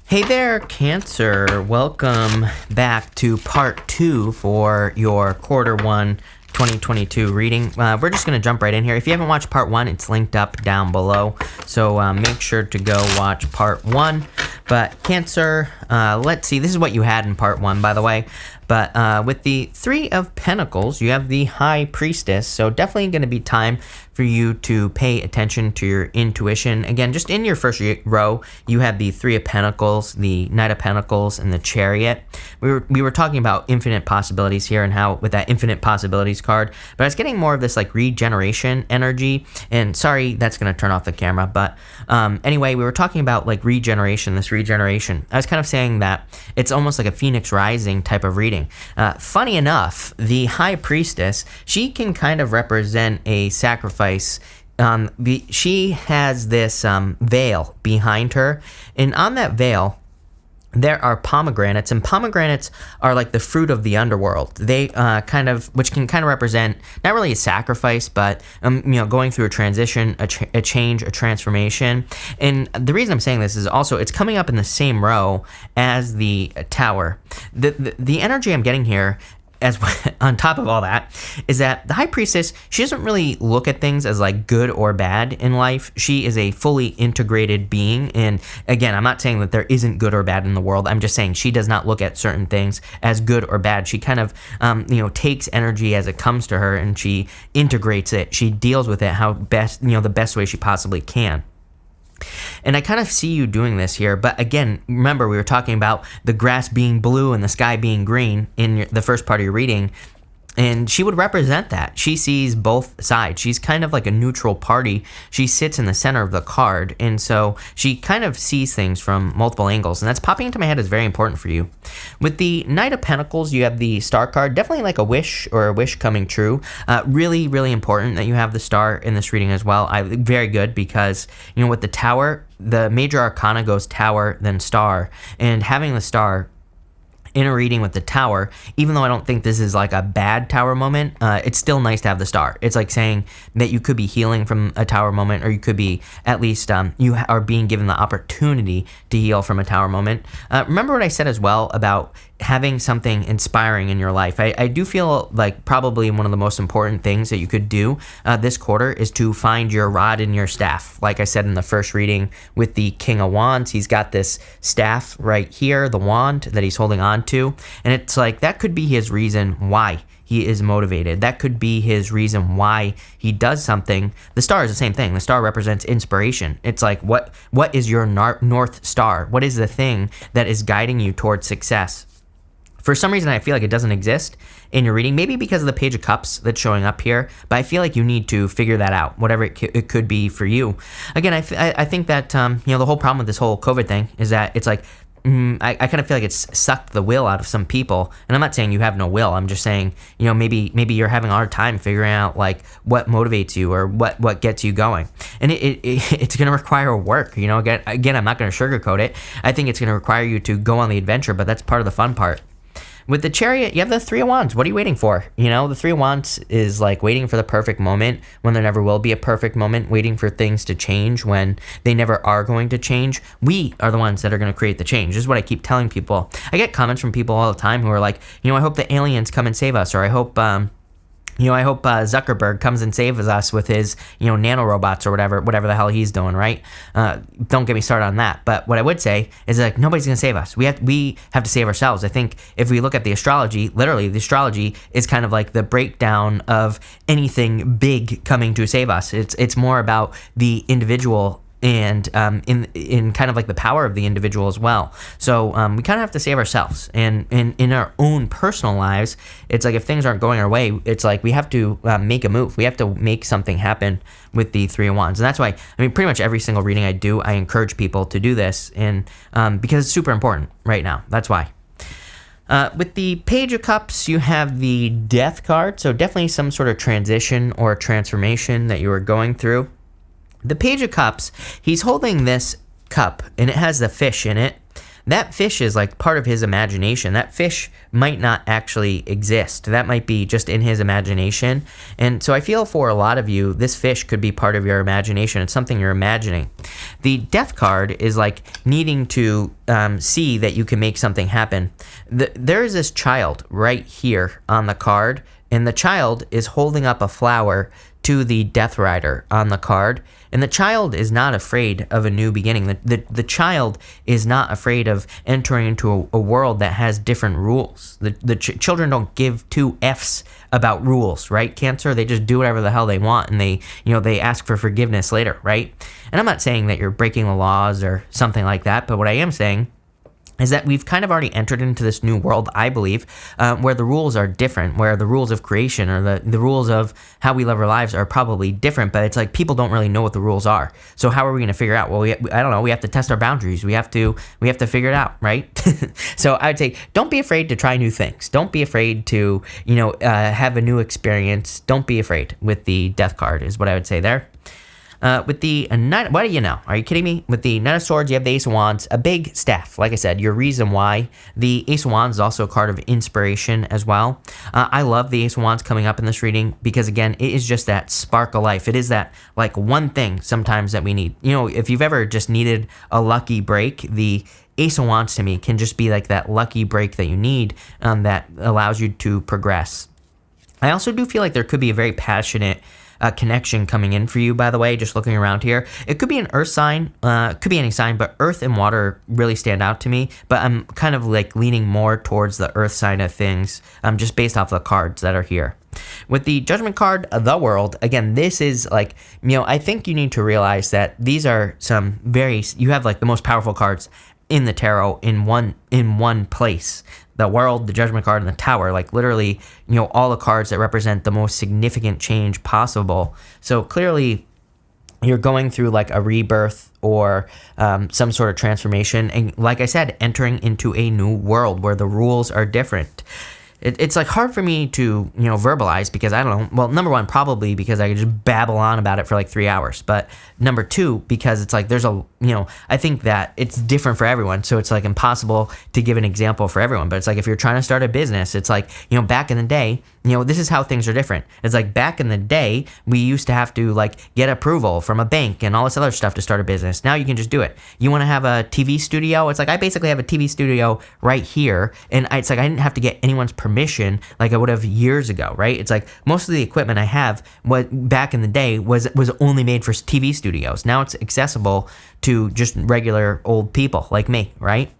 Hey there, Cancer. Welcome back to part 2 for your quarter 1 2022 reading. We're just going to jump right in here. If you haven't watched part 1, it's linked up down below. So make sure to go watch part 1. But Cancer, let's see. This is what you had in part 1, by the way. But with the Three of Pentacles, you have the High Priestess. So definitely going to be time for you to pay attention to your intuition. Again, just in your first row, you have the Three of Pentacles, the Knight of Pentacles, and the Chariot. We were talking about infinite possibilities here and how with that infinite possibilities card, but I was getting more of this like regeneration energy. And sorry, that's going to turn off the camera. But anyway, we were talking about like regeneration, this regeneration. I was kind of saying that it's almost like a Phoenix Rising type of reading. Funny enough, the High Priestess, she can kind of represent a sacrifice. She has this veil behind her, and on that veil there are pomegranates, and pomegranates are like the fruit of the underworld. They which can kind of represent not really a sacrifice, but going through a transition, a change, a transformation. And the reason I'm saying this is also it's coming up in the same row as the Tower. The energy I'm getting here, as on top of all that, is that the High Priestess, she doesn't really look at things as like good or bad in life. She is a fully integrated being, and again, I'm not saying that there isn't good or bad in the world. I'm just saying she does not look at certain things as good or bad. She kind of takes energy as it comes to her, and she integrates it. She deals with it the best way she possibly can. And I kind of see you doing this here, but again, remember we were talking about the grass being blue and the sky being green in the first part of your reading, and she would represent that. She sees both sides. She's kind of like a neutral party. She sits in the center of the card, and so she kind of sees things from multiple angles, and that's popping into my head is very important for you. With the Knight of Pentacles, you have the Star card, definitely like a wish coming true. Really, really important that you have the Star in this reading as well. Very good, because with the Tower, the major arcana goes Tower, then Star, and having the Star in a reading with the Tower, even though I don't think this is like a bad Tower moment, it's still nice to have the Star. It's like saying that you could be healing from a Tower moment, or you could be at least you are being given the opportunity to heal from a Tower moment. Remember what I said as well about having something inspiring in your life. I do feel like probably one of the most important things that you could do this quarter is to find your rod and your staff. Like I said in the first reading with the King of Wands, he's got this staff right here, the wand that he's holding on to, and it's like that could be his reason why he is motivated. That could be his reason why he does something. The Star is the same thing. The Star represents inspiration. It's like what is your North Star? What is the thing that is guiding you towards success? For some reason, I feel like it doesn't exist in your reading, maybe because of the Page of Cups that's showing up here, but I feel like you need to figure that out, whatever it could be for you. Again, I think that, the whole problem with this whole COVID thing is that it's like, I kind of feel like it's sucked the will out of some people, and I'm not saying you have no will. I'm just saying, maybe you're having a hard time figuring out like what motivates you or what gets you going, and it's going to require work. Again, I'm not going to sugarcoat it. I think it's going to require you to go on the adventure, but that's part of the fun part. With the Chariot, you have the Three of Wands. What are you waiting for? The Three of Wands is like waiting for the perfect moment when there never will be a perfect moment, waiting for things to change when they never are going to change. We are the ones that are going to create the change. This is what I keep telling people. I get comments from people all the time who are like, I hope the aliens come and save us, or I hope Zuckerberg comes and saves us with his, nanorobots or whatever the hell he's doing, right? Don't get me started on that. But what I would say is like nobody's gonna save us. We have to save ourselves. I think if we look at the astrology, literally the astrology is kind of like the breakdown of anything big coming to save us. It's more about the individual and in kind of like the power of the individual as well. So we kind of have to save ourselves, and in our own personal lives, it's like if things aren't going our way, it's like we have to make a move. We have to make something happen with the Three of Wands, and that's why pretty much every single reading I do, I encourage people to do this, and because it's super important right now. That's why. With the Page of Cups, you have the Death card, so definitely some sort of transition or transformation that you are going through. The Page of Cups, he's holding this cup, and it has the fish in it. that fish is like part of his imagination. That fish might not actually exist. That might be just in his imagination. And so I feel for a lot of you, this fish could be part of your imagination. It's something you're imagining. The Death card is like needing to see that you can make something happen. There is this child right here on the card, and the child is holding up a flower to the Death Rider on the card. And the child is not afraid of a new beginning. The child is not afraid of entering into a world that has different rules. The children don't give two F's about rules, right, Cancer? They just do whatever the hell they want, and they ask for forgiveness later, right? And I'm not saying that you're breaking the laws or something like that, but what I am saying is that we've kind of already entered into this new world, I believe, where the rules are different, where the rules of creation or the rules of how we live our lives are probably different, but it's like people don't really know what the rules are. So how are we going to figure out? Well, I don't know. We have to test our boundaries. We have to figure it out, right? So I would say, don't be afraid to try new things. Don't be afraid to, have a new experience. Don't be afraid with the Death card is what I would say there. With the Knight, what do you know? Are you kidding me? With the Knight of Swords, you have the Ace of Wands, a big staff. Like I said, your reason why. The Ace of Wands is also a card of inspiration as well. I love the Ace of Wands coming up in this reading because, again, it is just that spark of life. It is that, like, one thing sometimes that we need. If you've ever just needed a lucky break, the Ace of Wands to me can just be like that lucky break that you need that allows you to progress. I also do feel like there could be a very passionate connection coming in for you, by the way, just looking around here. It could be an earth sign, could be any sign, but earth and water really stand out to me. But I'm kind of like leaning more towards the earth side of things, just based off the cards that are here. With the Judgment card, the World, again, this is like, I think you need to realize that these are you have like the most powerful cards in the tarot in one place. The World, the Judgment card, and the Tower, like literally, all the cards that represent the most significant change possible. So clearly, you're going through like a rebirth or some sort of transformation. And like I said, entering into a new world where the rules are different. It's like hard for me to, verbalize because I don't know. Well, number one, probably because I could just babble on about it for like 3 hours. But number two, because it's like I think that it's different for everyone. So it's like impossible to give an example for everyone. But it's like if you're trying to start a business, it's like, back in the day, this is how things are different. It's like back in the day, we used to have to like get approval from a bank and all this other stuff to start a business. Now you can just do it. You want to have a TV studio? It's like I basically have a TV studio right here. And it's like I didn't have to get anyone's permission like I would have years ago, right? It's like most of the equipment I have back in the day was only made for TV studios. Now it's accessible to just regular old people like me, right?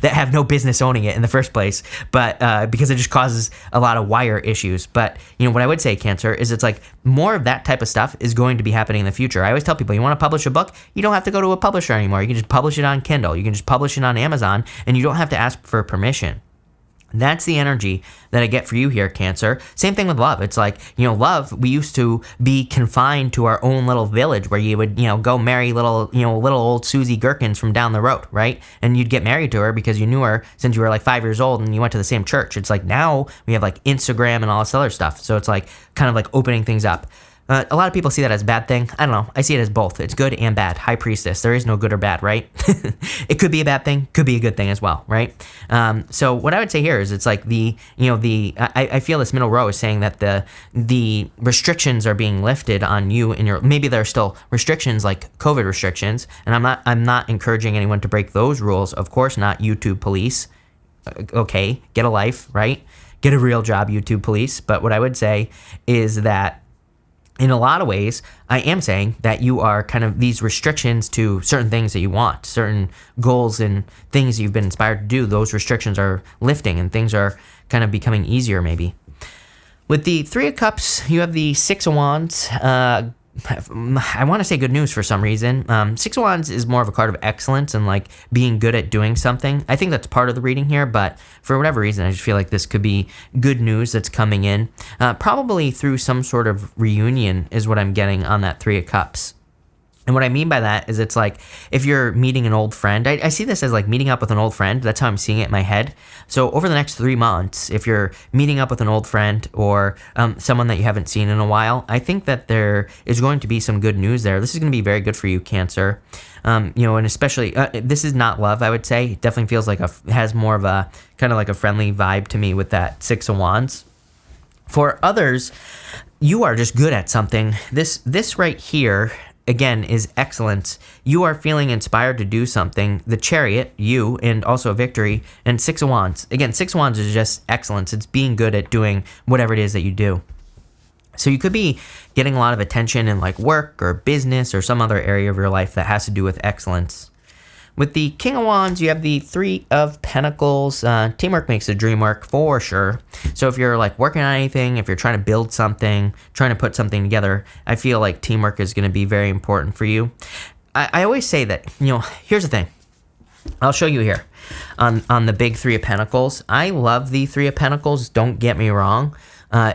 That have no business owning it in the first place, but because it just causes a lot of wire issues. But what I would say, Cancer, is it's like more of that type of stuff is going to be happening in the future. I always tell people, you want to publish a book, you don't have to go to a publisher anymore. You can just publish it on Kindle. You can just publish it on Amazon, and you don't have to ask for permission. That's the energy that I get for you here, Cancer. Same thing with love. It's like, love, we used to be confined to our own little village where you would, go marry little old Susie Gherkins from down the road, right? And you'd get married to her because you knew her since you were like 5 years old and you went to the same church. It's like now we have like Instagram and all this other stuff. So it's like kind of like opening things up. A lot of people see that as a bad thing. I don't know. I see it as both. It's good and bad. High Priestess. There is no good or bad, right? It could be a bad thing. Could be a good thing as well, right? So what I would say here is it's like I feel this middle row is saying that the restrictions are being lifted on you and maybe there are still restrictions like COVID restrictions. And I'm not encouraging anyone to break those rules. Of course not. YouTube police. Okay. Get a life, right? Get a real job, YouTube police. But what I would say is that in a lot of ways, I am saying that you are kind of these restrictions to certain things that you want, certain goals and things you've been inspired to do. Those restrictions are lifting and things are kind of becoming easier maybe. With the Three of Cups, you have the Six of Wands. I want to say good news for some reason. Six of Wands is more of a card of excellence and like being good at doing something. I think that's part of the reading here, but for whatever reason, I just feel like this could be good news that's coming in. Probably through some sort of reunion is what I'm getting on that Three of Cups. And what I mean by that is it's like if you're meeting an old friend, I see this as like meeting up with an old friend. That's how I'm seeing it in my head. So over the next 3 months, if you're meeting up with an old friend or someone that you haven't seen in a while, I think that there is going to be some good news there. This is going to be very good for you, Cancer. And especially, this is not love, I would say. It definitely feels like has more of a kind of like a friendly vibe to me with that Six of Wands. For others, you are just good at something. This right here, again, is excellence. You are feeling inspired to do something. The Chariot, you, and also a victory, and Six of Wands. Again, Six of Wands is just excellence. It's being good at doing whatever it is that you do. So you could be getting a lot of attention in like work or business or some other area of your life that has to do with excellence. With the King of Wands, you have the Three of Pentacles. Teamwork makes the dream work for sure. So if you're like working on anything, if you're trying to build something, trying to put something together, I feel like teamwork is going to be very important for you. I always say that, here's the thing. I'll show you here on the big Three of Pentacles. I love the Three of Pentacles, don't get me wrong.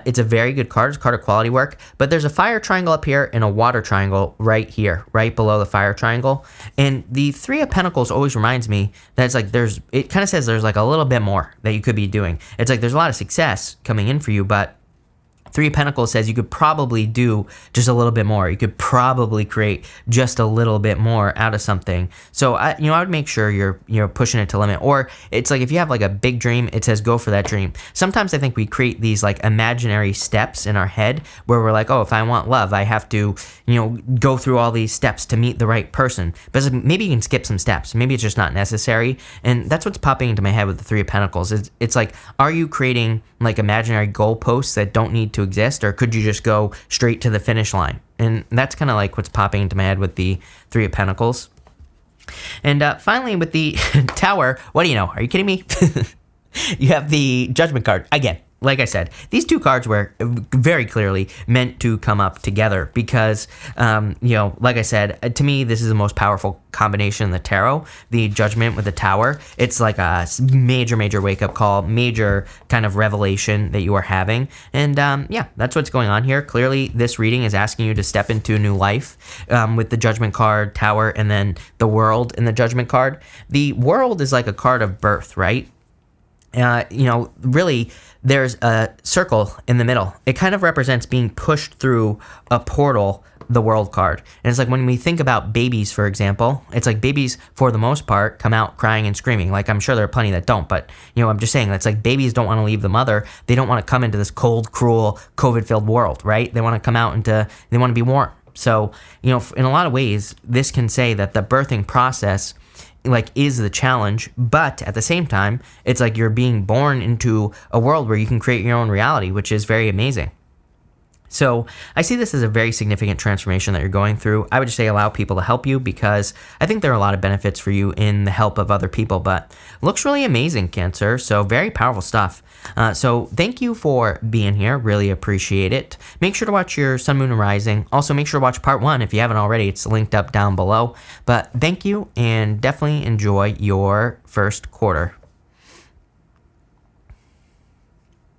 It's a very good card. It's a card of quality work. But there's a fire triangle up here and a water triangle right here, right below the fire triangle. And the Three of Pentacles always reminds me that it's like it kind of says there's like a little bit more that you could be doing. It's like there's a lot of success coming in for you, but Three of Pentacles says you could probably do just a little bit more. You could probably create just a little bit more out of something. So I would make sure you're pushing it to limit. Or it's like if you have like a big dream, it says go for that dream. Sometimes I think we create these like imaginary steps in our head where we're like, oh, if I want love, I have to go through all these steps to meet the right person. But it's like, maybe you can skip some steps. Maybe it's just not necessary. And that's what's popping into my head with the Three of Pentacles. It's like, are you creating like imaginary goalposts that don't need to exist, or could you just go straight to the finish line? And that's kind of like what's popping into my head with the Three of Pentacles. And finally, with the Tower, what do you know? Are you kidding me? You have the Judgment card again. Like I said, these two cards were very clearly meant to come up together because, like I said, to me, this is the most powerful combination in the tarot. The Judgment with the Tower, it's like a major, major wake-up call, major kind of revelation that you are having. And that's what's going on here. Clearly, this reading is asking you to step into a new life with the Judgment card, Tower, and then the World in the Judgment card. The World is like a card of birth, right? Really, there's a circle in the middle. It kind of represents being pushed through a portal, the World card. And it's like when we think about babies, for example, it's like babies, for the most part, come out crying and screaming. Like, I'm sure there are plenty that don't, but, I'm just saying, it's like babies don't want to leave the mother. They don't want to come into this cold, cruel, COVID-filled world, right? They want to come out they want to be warm. So, in a lot of ways, this can say that the birthing process is the challenge, but at the same time, it's like you're being born into a world where you can create your own reality, which is very amazing. So I see this as a very significant transformation that you're going through. I would just say allow people to help you because I think there are a lot of benefits for you in the help of other people, but looks really amazing, Cancer. So very powerful stuff. So thank you for being here. Really appreciate it. Make sure to watch your Sun, Moon, and Rising. Also make sure to watch part 1 if you haven't already. It's linked up down below. But thank you and definitely enjoy your first quarter.